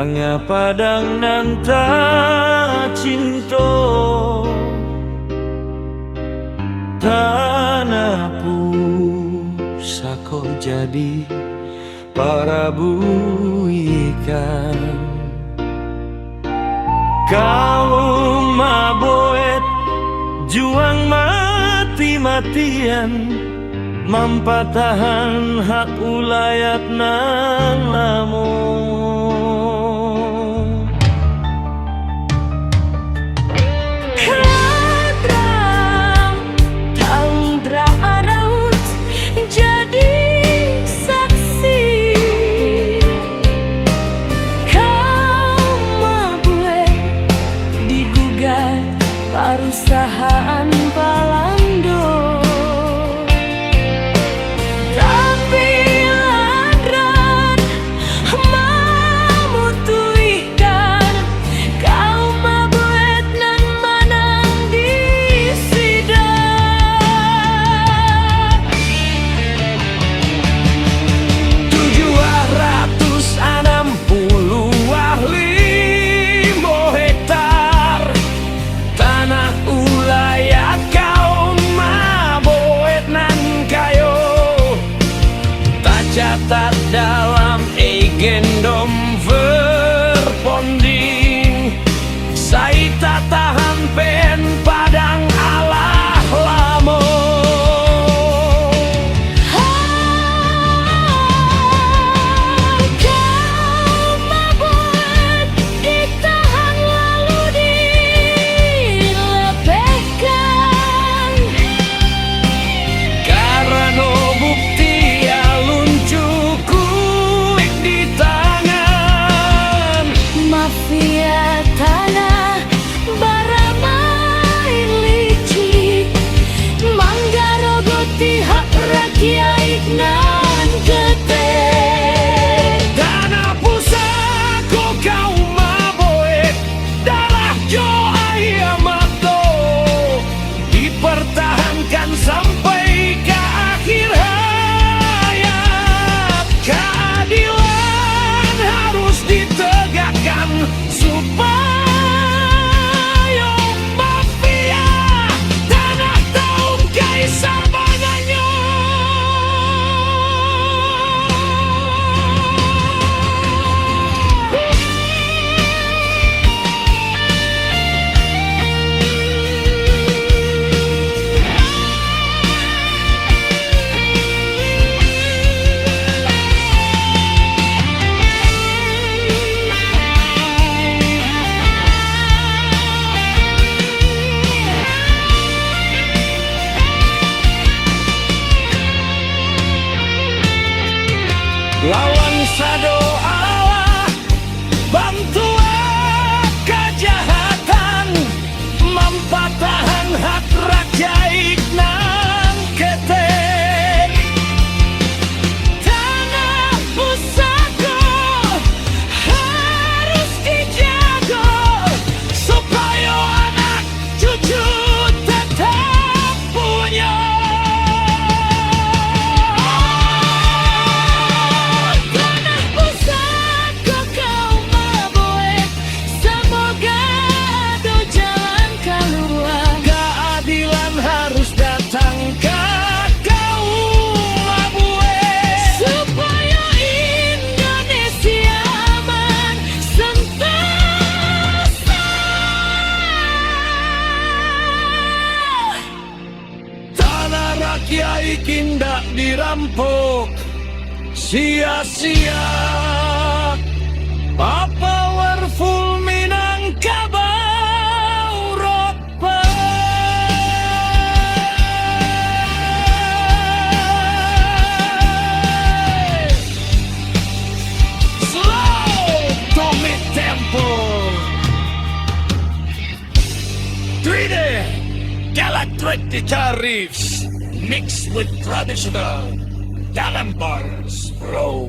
Tangya padang nan tak cinta, tanah pusako jadi para buikan. Kau maboet juang mati-matian, mampatahan hak ulayat nang lamun. Perusahaan Palando, tapi ladran memutuhkan kau mabuet nan manang di sidang. 765 hektar tanah ulayat kau maboet nan kayo, tak catat dalam agendom verponding. Saya tak tahan pen padang alah lamo. Kau mabuet ditahan lalu dilepehkan, Karena bukti alun cukup di tangan. mafia tanah baramain licik, manggarogoti hak rakyat nan ketek. Tanah pusako kau maboet, darah jo ayamato dipertahankan sampai ke akhir hayat. Keadilan harus ditegakkan supaya mafia tanah tahu kaisar banganyo. Lawan sado Allah, bantu kejahatan, mampatahan hak rakyat nan ketek. Tanah pusako harus dijaga Supaya anak cucu tetap punya. tanah pusako kau mabuet, semoga ada jalan keluar. Keadilan harus datang ke kau mabuet, Supaya Indonesia aman sentosa. tanah rakyat kindak dirampok sia-sia. Powerful Minangkabau Ropa. Slow to mid tempo. 3D Galactic guitar riffs mixed with traditional Dalam bars, bro.